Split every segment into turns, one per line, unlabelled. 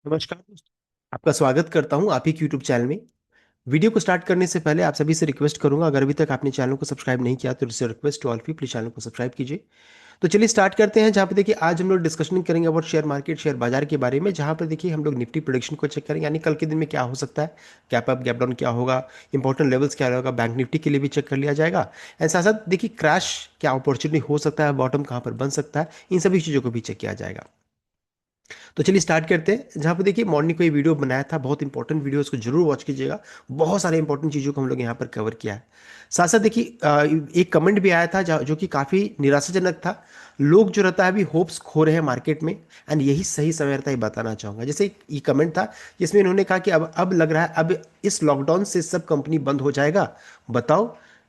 नमस्कार दोस्तों। आपका स्वागत करता हूं आप ही के यूट्यूब चैनल में। वीडियो को स्टार्ट करने से पहले आप सभी से रिक्वेस्ट करूंगा, अगर अभी तक आपने चैनल को सब्सक्राइब नहीं किया तो request to all of you, please channel को सब्सक्राइब कीजिए। तो चलिए स्टार्ट करते हैं। जहां पे देखिए आज हम लोग डिस्कशन करेंगे अबाउट शेयर मार्केट, शेयर बाजार के बारे में। जहां पर देखिए हम लोग निफ्टी प्रोडिक्शन को चेक करेंगे, यानी कल के दिन में क्या हो सकता है, गैप अप गैप डाउन क्या होगा, इंपॉर्टेंट लेवल्स क्या होगा, बैंक निफ्टी के लिए भी चेक कर लिया जाएगा। एंड साथ साथ देखिए क्रैश क्या अपॉर्चुनिटी हो सकता है, बॉटम कहाँ पर बन सकता है, इन सभी चीज़ों को भी चेक किया जाएगा। तो चलिए स्टार्ट करते हैं। जहाँ पे देखिए मॉर्निंग को ये वीडियो बनाया था, बहुत इंपॉर्टेंट वीडियो, उसको जरूर वॉच कीजिएगा। बहुत सारे इंपॉर्टेंट चीज़ों को हम लोग यहाँ पर कवर किया है। साथ साथ देखिए एक कमेंट भी आया था जो कि काफ़ी निराशाजनक था। लोग जो रहता है अभी होप्स खो रहे हैं मार्केट में, एंड यही सही समय रहता है, ये बताना चाहूँगा। जैसे ये कमेंट था जिसमें इन्होंने कहा कि अब लग रहा है अब इस लॉकडाउन से सब कंपनी बंद हो जाएगा। बताओ,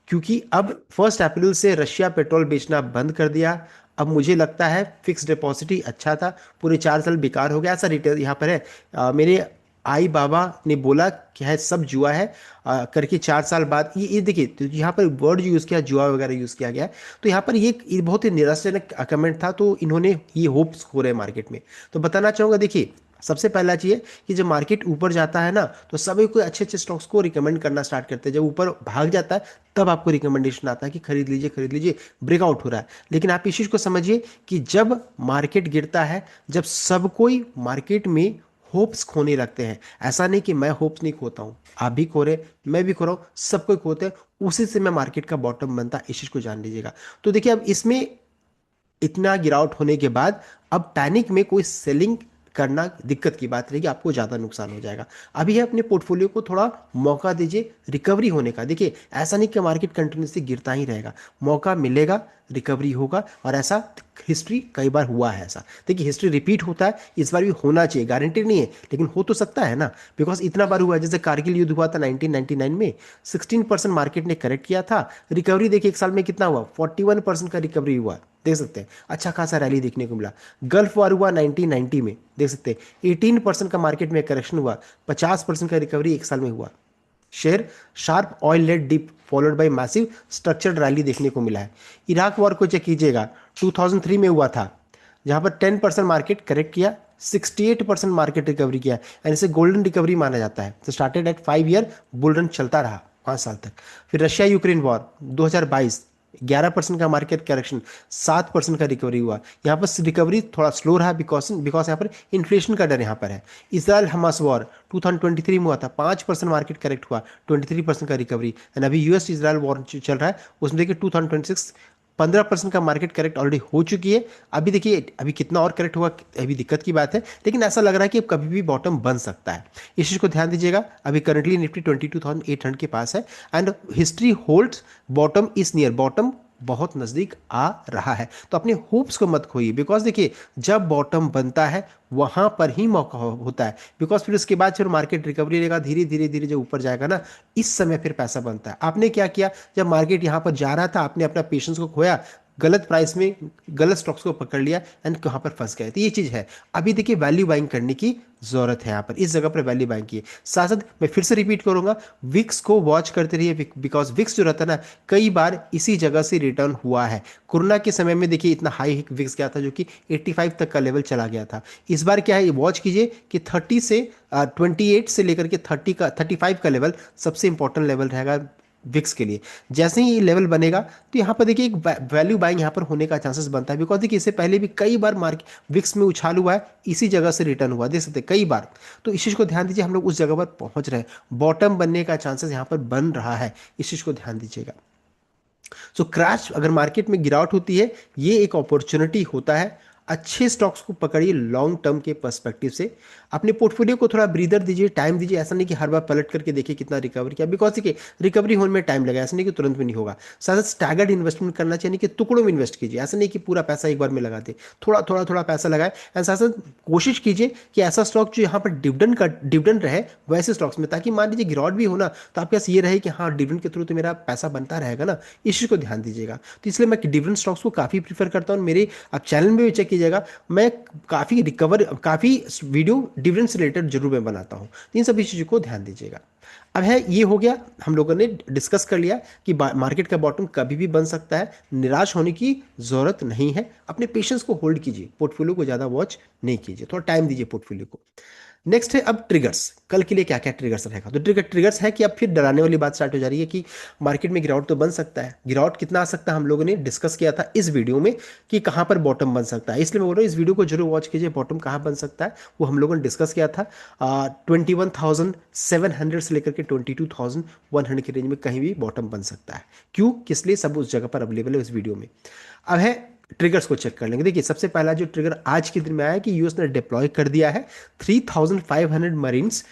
क्योंकि अब 1 अप्रैल से रशिया पेट्रोल बेचना बंद कर दिया। अब मुझे लगता है फिक्स डिपॉजिट ही अच्छा था, पूरे 4 साल बेकार हो गया। ऐसा रिटेल यहाँ पर है। मेरे आई बाबा ने बोला कि है सब जुआ है, करके 4 साल बाद ये देखिए, तो यहाँ पर वर्ड यूज़ किया, जुआ वगैरह यूज़ किया गया है। तो यहाँ पर ये बहुत ही निराशाजनक कमेंट था, तो इन्होंने ये होप्स हो रहे हैं मार्केट में। तो बताना चाहूँगा, देखिए सबसे पहला चीज़ है कि जब मार्केट ऊपर जाता है ना, तो सभी को अच्छे अच्छे स्टॉक्स को रिकमेंड करना स्टार्ट करते हैं। जब ऊपर भाग जाता है तब आपको रिकमेंडेशन आता है कि खरीद लीजिए खरीद लीजिए, ब्रेकआउट हो रहा है। लेकिन आप इस चीज़ को समझिए कि जब मार्केट गिरता है, जब सब कोई मार्केट में होप्स खोने लगते हैं, ऐसा नहीं कि मैं होप्स नहीं खोता हूँ, आप भी खो रहे, मैं भी खो रहा हूँ, सब कोई खोते हैं, उसी से मैं मार्केट का बॉटम बनता है, इस चीज़ को जान लीजिएगा। तो देखिए अब इसमें इतना गिरावट होने के बाद अब पैनिक में कोई सेलिंग करना दिक्कत की बात रहेगी, आपको ज़्यादा नुकसान हो जाएगा। अभी है अपने पोर्टफोलियो को थोड़ा मौका दीजिए रिकवरी होने का। देखिए ऐसा नहीं कि मार्केट कंटिन्यूसली गिरता ही रहेगा, मौका मिलेगा, रिकवरी होगा। और ऐसा हिस्ट्री कई बार हुआ है। ऐसा देखिए हिस्ट्री रिपीट होता है, इस बार भी होना चाहिए, गारंटी नहीं है लेकिन हो तो सकता है ना। बिकॉज इतना बार हुआ है, जैसे कारगिल युद्ध हुआ था 1999 में, 16% मार्केट ने करेक्ट किया था, रिकवरी देखिए एक साल में कितना हुआ, 41% का रिकवरी हुआ, देख सकते हैं, अच्छा खासा रैली देखने को मिला। गल्फ वॉर हुआ 1990 में, देख सकते हैं 18% का मार्केट में करेक्शन हुआ, 50% का रिकवरी एक साल में हुआ। Share sharp oil led dip followed by massive structured rally देखने को मिला है। इराक वॉर को चेक कीजिएगा, 2003 में हुआ था, जहां पर 10% मार्केट करेक्ट किया, 68% मार्केट रिकवरी किया, एंड इसे गोल्डन रिकवरी माना जाता है। तो started at 5 year, bull run चलता रहा 5 साल तक। फिर रशिया यूक्रेन वॉर 2022, 11% का मार्केट करेक्शन, 7% का रिकवरी हुआ। यहाँ पर रिकवरी थोड़ा स्लो रहा, बिकॉज बिकॉज यहाँ पर इन्फ्लेशन का डर यहाँ पर है। इसराइल हमास वॉर 2023 में हुआ था, 5% मार्केट करेक्ट हुआ, 23% का रिकवरी। एंड अभी यूएस इसराइल वॉर चल रहा है, उसमें देखिए 2026 15% का मार्केट करेक्ट ऑलरेडी हो चुकी है। अभी देखिए अभी कितना और करेक्ट हुआ, अभी दिक्कत की बात है, लेकिन ऐसा लग रहा है कि अब कभी भी बॉटम बन सकता है। इस चीज़ को ध्यान दीजिएगा। अभी करंटली निफ्टी 22,800 के पास है, and history holds bottom is near, bottom बहुत नजदीक आ रहा है। तो अपने होप्स को मत खोइए, बिकॉज देखिए जब बॉटम बनता है वहां पर ही मौका होता है। बिकॉज फिर उसके बाद फिर मार्केट रिकवरी लेगा, धीरे धीरे धीरे जब ऊपर जाएगा ना, इस समय फिर पैसा बनता है। आपने क्या किया, जब मार्केट यहां पर जा रहा था आपने अपना पेशेंस को खोया, गलत प्राइस में गलत स्टॉक्स को पकड़ लिया, एंड कहां पर फंस गए। तो ये चीज है। अभी देखिए वैल्यू बाइंग करने की जरूरत है, यहाँ पर इस जगह पर वैल्यू बाइंग की है। साथ साथ मैं फिर से रिपीट करूंगा, विक्स को वॉच करते रहिए, बिकॉज विक्स जो रहता है ना, कई बार इसी जगह से रिटर्न हुआ है। कोरोना के समय में देखिए इतना हाई विक्स गया था, जो कि 85 तक का लेवल चला गया था। इस बार क्या है, वॉच कीजिए कि 30 से 28 से लेकर के 35 का लेवल सबसे इंपॉर्टेंट लेवल रहेगा विक्स के लिए। जैसे ही ये लेवल बनेगा तो यहाँ पर देखिए एक वैल्यू बाइंग यहाँ पर होने का चांसेस बनता है। बिकॉज देखिए इससे पहले भी कई बार मार्केट विक्स में उछाल हुआ है, इसी जगह से रिटर्न हुआ, देख सकते हैं कई बार। तो इस चीज़ को ध्यान दीजिए, हम लोग उस जगह पर पहुंच रहे हैं, बॉटम बनने का चांसेस यहाँ पर बन रहा है, इस चीज़ को ध्यान दीजिएगा। सो क्रैश अगर मार्केट में गिरावट होती है, ये एक अपॉर्चुनिटी होता है। अच्छे स्टॉक्स को पकड़िए लॉन्ग टर्म के पर्सपेक्टिव से, अपने पोर्टफोलियो को थोड़ा ब्रीदर दीजिए, टाइम दीजिए। ऐसा नहीं कि हर बार पलट करके देखिए कितना रिकवर किया, बिकॉज देखिए रिकवरी होने में टाइम लगेगा, ऐसा नहीं कि तुरंत में नहीं होगा। साथ साथ स्टैगर्ड इन्वेस्टमेंट करना चाहिए, कि टुकड़ों में इन्वेस्ट कीजिए, ऐसा नहीं कि पूरा पैसा एक बार में लगा दे, थोड़ा थोड़ा थोड़ा पैसा लगाए। एंड साथ साथ कोशिश कीजिए कि ऐसा स्टॉक जो यहाँ पर डिविडेंड रहे, वैसे स्टॉक्स में, ताकि मान लीजिए गिरावट भी होना तो आपके पास ये रहे कि हाँ डिविडेंड के थ्रू तो मेरा पैसा बनता रहेगा ना, इस चीज़ को ध्यान दीजिएगा। तो इसलिए मैं डिविडेंड स्टॉक्स को काफ़ी प्रीफर करता हूँ। मेरे आप चैनल में भी चेक कीजिएगा, मैं काफ़ी वीडियो डिविडेंड से रिलेटेड जरूर मैं बनाता हूँ। तो इन सभी चीज़ों को ध्यान दीजिएगा। अब है ये हो गया, हम लोगों ने डिस्कस कर लिया कि मार्केट का बॉटम कभी भी बन सकता है, निराश होने की ज़रूरत नहीं है, अपने पेशेंस को होल्ड कीजिए, पोर्टफोलियो को ज़्यादा वॉच नहीं कीजिए, थोड़ा टाइम दीजिए पोर्टफोलियो को। नेक्स्ट है अब ट्रिगर्स, कल के लिए क्या क्या ट्रिगर्स रहेगा। तो ट्रिगर्स है कि अब फिर डराने वाली बात स्टार्ट हो जा रही है कि मार्केट में गिरावट तो बन सकता है। गिरावट कितना आ सकता है हम लोगों ने डिस्कस किया था इस वीडियो में कि कहाँ पर बॉटम बन सकता है, इसलिए मैं बोल रहा हूँ इस वीडियो को जरूर वॉच कीजिए। बॉटम कहाँ बन सकता है वो हम लोगों ने डिस्कस किया था। 21,700 से लेकर के 22,100 के रेंज में कहीं भी बॉटम बन सकता है। क्यों, किस लिए, सब उस जगह पर अवेलेबल है इस वीडियो में। अब है ट्रिगर्स को चेक कर लेंगे। देखिए सबसे पहला जो ट्रिगर आज के दिन में आया है कि यूएस ने डिप्लॉय कर दिया है 3,500 marines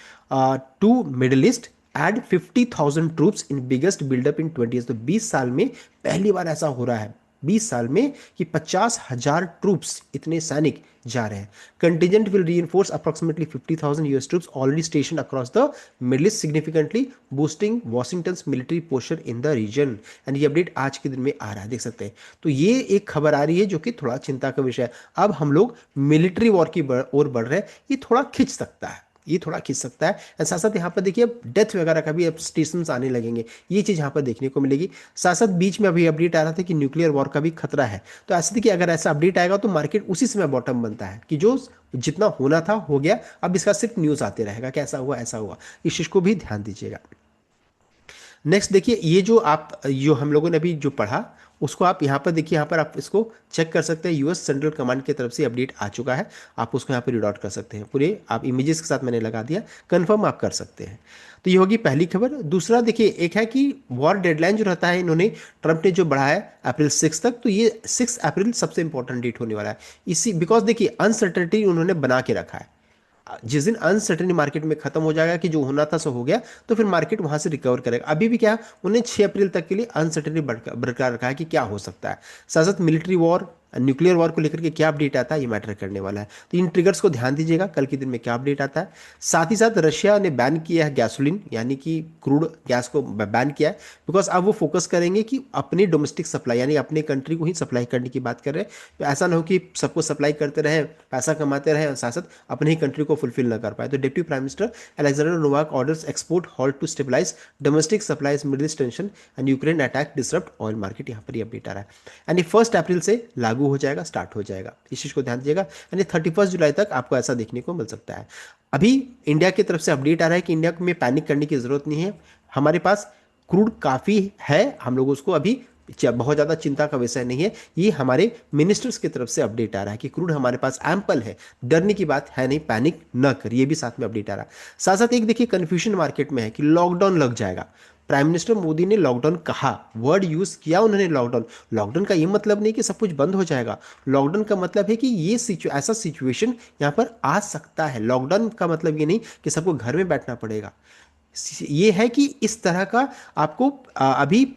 to middle east add 50,000 troops in biggest buildup in 20 years. तो 20 साल में पहली बार ऐसा हो रहा है, 20 साल में, कि 50,000 ट्रूप्स, इतने सैनिक जा रहे हैं। Contingent will reinforce approximately 50,000 US troops already station across the middle east, significantly boosting Washington military posture in the region. And ये अपडेट आज के दिन में आ रहा है, देख सकते हैं। तो ये एक खबर आ रही है जो कि थोड़ा चिंता का विषय है। अब हम लोग मिलिट्री वॉर की ओर बढ़ रहे हैं, ये थोड़ा खिंच सकता है, ये थोड़ा खींच सकता है। एंड साथ साथ यहाँ पर देखिए अब डेथ वगैरह का भी अब स्टेशन आने लगेंगे, ये चीज़ यहाँ पर देखने को मिलेगी। साथ साथ बीच में अभी अपडेट आ रहा था कि न्यूक्लियर वॉर का भी खतरा है। तो ऐसे देखिए अगर ऐसा अपडेट आएगा तो मार्केट उसी समय बॉटम बनता है कि जो जितना होना था हो गया, अब इसका सिर्फ न्यूज़ आते रहेगा कि ऐसा हुआ ऐसा हुआ। इस चीज़ को भी ध्यान दीजिएगा। नेक्स्ट देखिए ये जो हम लोगों ने अभी जो पढ़ा उसको आप यहाँ पर देखिए, यहाँ पर आप इसको चेक कर सकते हैं। यूएस सेंट्रल कमांड की तरफ से अपडेट आ चुका है, आप उसको यहाँ पर रीड आउट कर सकते हैं, पूरे आप इमेजेस के साथ मैंने लगा दिया, कंफर्म आप कर सकते हैं। तो ये होगी पहली खबर। दूसरा देखिए एक है कि वॉर डेडलाइन जो रहता है इन्होंने, ट्रंप ने जो बढ़ाया है अप्रैल 6 तक, तो ये 6 अप्रैल सबसे इंपॉर्टेंट डेट होने वाला है। इसी बिकॉज देखिए अनसर्टेनिटी उन्होंने बना के रखा है। जिस दिन अनसर्टेनिटी मार्केट में खत्म हो जाएगा कि जो होना था सो हो गया, तो फिर मार्केट वहां से रिकवर करेगा। अभी भी क्या, उन्हें 6 अप्रैल तक के लिए अनसर्टेनिटी बरकरार रखा है कि क्या हो सकता है। साथ साथ मिलिट्री वॉर, न्यूक्लियर वॉर को लेकर के क्या अपडेट आता है ये मैटर करने वाला है। तो इन ट्रिगर्स को ध्यान दीजिएगा, कल के दिन में क्या अपडेट आता है। साथ ही साथ रशिया ने बैन किया है गैसोलीन, यानी कि क्रूड गैस को बैन किया है, बिकॉज अब वो फोकस करेंगे कि अपने डोमेस्टिक सप्लाई, यानी अपने कंट्री को ही सप्लाई करने की बात कर रहे हैं। तो ऐसा ना हो कि सबको सप्लाई करते रहे, पैसा कमाते रहे और साथ साथ अपने ही कंट्री को फुलफिल ना कर पाए। तो deputy prime minister Alexander Novak orders export halt to stabilise domestic supplies middle east tension and Ukraine attack disrupt oil market, यहाँ पर ये अपडेट आ रहा है। यानी 1 अप्रैल से लागू हो जाएगा, स्टार्ट हो जाएगा, इस चीज को ध्यान दीजिएगा। यानी 31 जुलाई तक आपको ऐसा देखने को मिल सकता है। अभी इंडिया की तरफ से अपडेट आ रहा है कि इंडिया में पैनिक करने की जरूरत नहीं है, हमारे पास क्रूड काफी है, हम लोग उसको अभी बहुत ज़्यादा चिंता का विषय नहीं है। ये हमारे मिनिस्टर्स की तरफ से अपडेट आ रहा है कि क्रूड हमारे पास एम्पल है, डरने की बात है नहीं, पैनिक न करिए, ये भी साथ में अपडेट आ रहा है। साथ साथ एक देखिए कन्फ्यूजन मार्केट में है कि लॉकडाउन लग जाएगा। प्राइम मिनिस्टर मोदी ने लॉकडाउन कहा, वर्ड यूज किया उन्होंने लॉकडाउन। लॉकडाउन का ये मतलब नहीं कि सब कुछ बंद हो जाएगा, लॉकडाउन का मतलब है कि ये ऐसा सिचुएशन यहाँ पर आ सकता है। लॉकडाउन का मतलब ये नहीं कि सबको घर में बैठना पड़ेगा, ये है कि इस तरह का आपको अभी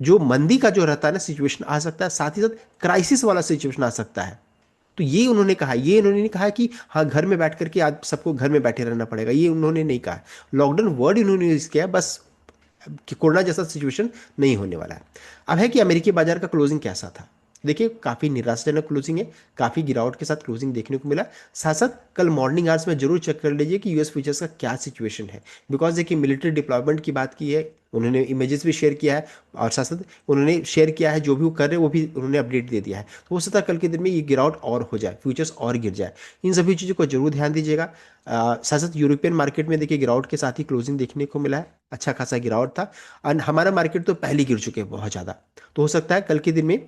जो मंदी का जो रहता है ना सिचुएशन आ सकता है, साथ ही साथ क्राइसिस वाला सिचुएशन आ सकता है। तो ये उन्होंने कहा, ये उन्होंने नहीं कहा कि हाँ घर में बैठ करके आज सबको घर में बैठे रहना पड़ेगा, ये उन्होंने नहीं कहा। लॉकडाउन वर्ड इन्होंने यूज किया बस, कि कोरोना जैसा सिचुएशन नहीं होने वाला है। अब है कि अमेरिकी बाजार का क्लोजिंग कैसा था। देखिए काफ़ी निराशाजनक क्लोजिंग है, काफ़ी गिरावट के साथ क्लोजिंग देखने को मिला। साथ साथ कल मॉर्निंग आवर्स में जरूर चेक कर लीजिए कि यूएस फ्यूचर्स का क्या सिचुएशन है, बिकॉज देखिए मिलिट्री डिप्लॉयमेंट की बात की है, उन्होंने इमेजेस भी शेयर किया है, और साथ साथ उन्होंने शेयर किया है जो भी वो कर रहे हैं वो भी उन्होंने अपडेट दे दिया है। तो हो सकता है कल के दिन में ये गिरावट और हो जाए, फ्यूचर्स और गिर जाए, इन सभी चीज़ों को जरूर ध्यान दीजिएगा। साथ साथ यूरोपियन मार्केट में देखिए गिरावट के साथ ही क्लोजिंग देखने को मिला है, अच्छा खासा गिरावट था। और हमारा मार्केट तो पहले गिर चुके हैं बहुत ज़्यादा, तो हो सकता है कल के दिन में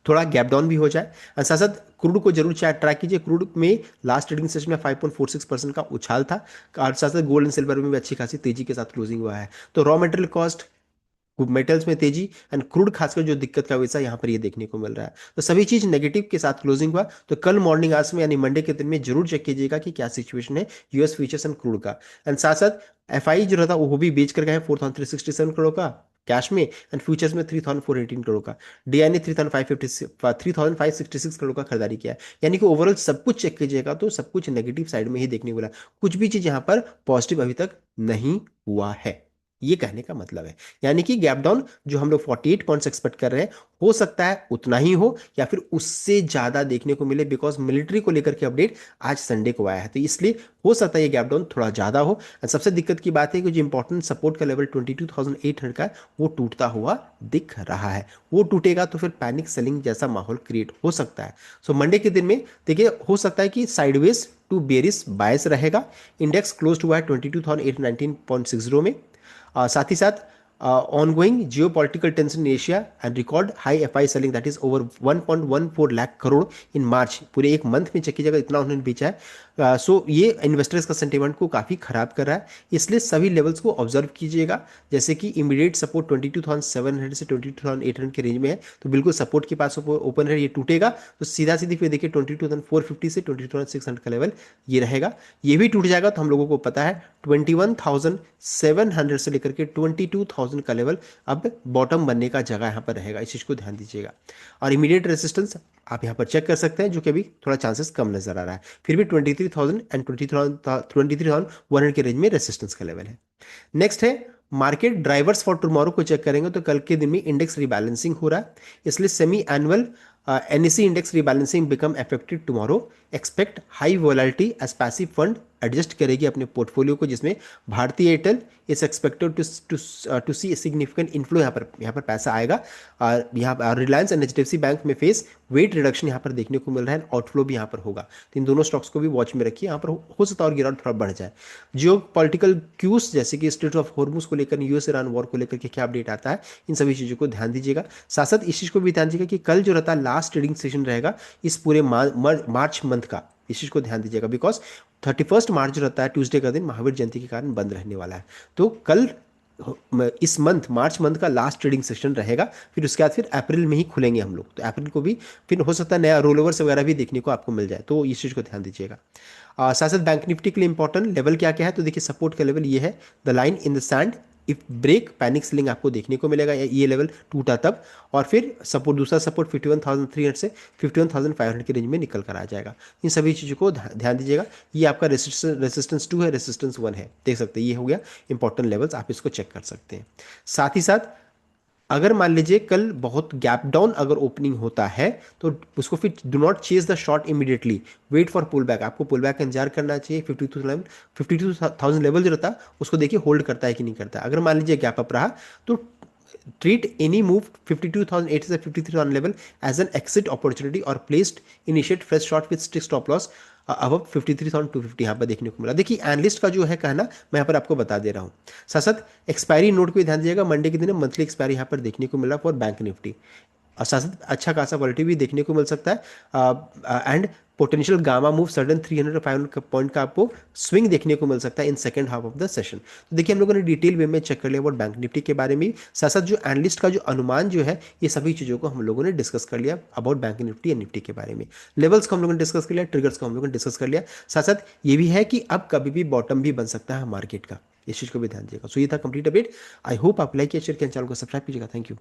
थोड़ा गैप डाउन भी हो जाए। और साथ साथ क्रूड को जरूर ट्रैक कीजिए, क्रूड में लास्ट ट्रेडिंग सेशन में 5.46% का उछाल था, और साथ साथ गोल्ड एंड सिल्वर में भी अच्छी खासी तेजी के साथ क्लोजिंग हुआ है। तो रॉ मटेरियल कॉस्ट, मेटल्स में तेजी एंड क्रूड खासकर जो दिक्कत का विषय यहाँ पर ये देखने को मिल रहा है। तो सभी चीज नेगेटिव के साथ क्लोजिंग हुआ। तो कल मॉर्निंग आवर्स में यानी मंडे के दिन में जरूर चेक कीजिएगा कि क्या सिचुएशन है यूएस फ्यूचर्स एंड क्रूड का। एंड साथ साथ एफआई जो रहता वो भी बेच कर गए 4,367 करोड़ का कैश में, एंड फ्यूचर्स में 3,418 करोड़ का, डीआई ने 3,566 करोड़ का खरीदारी किया है। यानी कि ओवरऑल सब कुछ चेक कीजिएगा तो सब कुछ नेगेटिव साइड में ही देखने को मिला, कुछ भी चीज यहाँ पर पॉजिटिव अभी तक नहीं हुआ है। ये कहने का मतलब है। यानी कि गैप डाउन जो हम लोग 48 पॉइंट्स एक्सपेक्ट कर रहे हैं, हो सकता है उतना ही हो या फिर उससे ज्यादा देखने को मिले, बिकॉज मिलिट्री को लेकर के अपडेट आज संडे को आया है, तो इसलिए हो सकता है ये गैप डाउन थोड़ा ज्यादा हो। और सबसे दिक्कत की बात है कि जो इंपॉर्टेंट सपोर्ट का लेवल 22,800 का है, वो टूटता हुआ दिख रहा है। वो टूटेगा तो फिर पैनिक सेलिंग जैसा माहौल क्रिएट हो सकता है। सो मंडे के दिन में देखिए, हो सकता है कि साइडवेज टू बेरिस बायस रहेगा। इंडेक्स क्लोज हुआ है 22,819.60 में। साथ ही साथ ongoing geopolitical tension in Asia and record high FI selling, that is over 1.14 lakh crore इन मार्च, पूरे एक मंथ में चेक कीजिएगा इतना उन्होंने बेचा है। सो ये इन्वेस्टर्स का सेंटिमेंट को काफ़ी खराब कर रहा है, इसलिए सभी लेवल्स को ऑब्जर्व कीजिएगा। जैसे कि इमीडिएट सपोर्ट 22,700 से 22,800 के रेंज में है, तो बिल्कुल सपोर्ट के पास ओपन है, ये टूटेगा तो सीधा सीधी फिर देखिए 22,450 से 22,600 का लेवल ये रहेगा। ये भी टूट जाएगा तो हम लोगों को पता है 21,700 से लेकर के 22,000 का लेवल अब बॉटम बनने का जगह यहाँ पर रहेगा, इस चीज़ को ध्यान दीजिएगा। और इमीडिएट रेजिस्टेंस आप यहाँ पर चेक कर सकते हैं, जो कि अभी थोड़ा चांसेस कम नजर आ रहा है, फिर भी 23,000 एंड 23,100 के रेंज में रेजिस्टेंस का लेवल है। नेक्स्ट है मार्केट ड्राइवर्स फॉर टुमारो को चेक करेंगे तो कल के दिन में इंडेक्स रिबैलेंसिंग हो रहा है, इसलिए semi annual NSC index rebalancing become effected tomorrow. Expect high volatility as passive fund adjust करेगी अपने पोर्टफोलियो को, जिसमें Bharti Airtel is expected to see significant inflow, यहाँ पर पैसा आएगा। और यहाँ रिलायंस एंड एचडीएफसी बैंक में फेस वेट रिडक्शन यहाँ पर देखने को मिल रहा है, आउटफ्लो भी यहाँ पर होगा, तो इन दोनों स्टॉक्स को भी वॉच में रखिए, यहाँ पर हो सकता है और गिरावट थोड़ा बढ़ जाए। जियो पॉलिटिकल क्यूज जैसे कि स्टेट ऑफ हॉर्मुज को लेकर, यूएस ईरान वॉर को लेकर के क्या अपडेट आता है, इन सभी चीज़ों को ध्यान दीजिएगा। साथ साथ इस चीज़ को भी ध्यान दीजिएगा कि कल जो रहता है लास्ट ट्रेडिंग सेशन रहेगा इस पूरे मार्च मंथ का, इस चीज़ को ध्यान दीजिएगा, बिकॉज 31 मार्च जो रहता है ट्यूसडे का दिन महावीर जयंती के कारण बंद रहने वाला है। तो कल इस मंथ मार्च मंथ का लास्ट ट्रेडिंग सेशन रहेगा, फिर उसके बाद फिर अप्रैल में ही खुलेंगे हम लोग, तो अप्रैल को भी फिर हो सकता है नया रोल ओवर्स वगैरह भी देखने को आपको मिल जाए, तो इस चीज़ को ध्यान दीजिएगा। साथ साथ बैंक निफ्टी के लिए इंपॉर्टेंट लेवल क्या क्या है, तो देखिए सपोर्ट का लेवल ये है, the line in the sand, if break panic selling आपको देखने को मिलेगा, ये लेवल टूटा तब, और फिर सपोर्ट दूसरा सपोर्ट 51,300 से 51,500 के रेंज में निकल कर आ जाएगा। इन सभी चीज़ों को ध्यान दीजिएगा। ये आपका रेसिस्टेंस 2 है, रेसिस्टेंस 1 है, देख सकते हैं, ये हो गया इंपॉर्टेंट लेवल्स, आप इसको चेक कर सकते हैं। साथ ही साथ अगर मान लीजिए कल बहुत गैप डाउन अगर ओपनिंग होता है तो उसको फिर do not chase the shot immediately, wait for pull back, आपको पुल बैक का इंतजार करना चाहिए। 52,000 लेवल जो रहता है उसको देखिए होल्ड करता है कि नहीं करता है। अगर मान लीजिए गैप अप रहा तो treat any move 52,800 से 53,000 level as an exit opportunity और placed initiate fresh shot with strict stop loss अब 53,250 यहाँ पर देखने को मिला। देखिए एनालिस्ट का जो है कहना मैं यहाँ पर आपको बता दे रहा हूँ। साथ साथ एक्सपायरी नोट को भी ध्यान दीजिएगा, मंडे के दिन मंथली एक्सपायरी यहाँ पर देखने को मिला फॉर बैंक निफ्टी, और साथ साथ अच्छा खासा वॉलिटी भी देखने को मिल सकता है। And potential gamma move sudden 300 500 point का आपको स्विंग देखने को मिल सकता है in second half of the session. तो देखिए हम लोगों ने डिटेल वे में चेक कर लिया अबाउट बैंक निफ्टी के बारे में, साथ साथ जो एनालिस्ट का जो अनुमान जो है, ये सभी चीज़ों को हम लोगों ने डिस्कस कर लिया about bank Nifty and Nifty के बारे में। लेवल्स को हम लोगों ने डिस्कस कर लिया, ट्रिगर्स को हम लोगों ने डिस्कस कर लिया, साथ साथ ये भी है कि अब कभी भी बॉटम भी बन सकता है मार्केट का, इस चीज़ को भी ध्यान दीजिएगा। सो ये था कंप्लीट अपडेट। आई होप आप लाइक या शेयर किया, चैनल को सब्सक्राइब कीजिएगा। Thank you.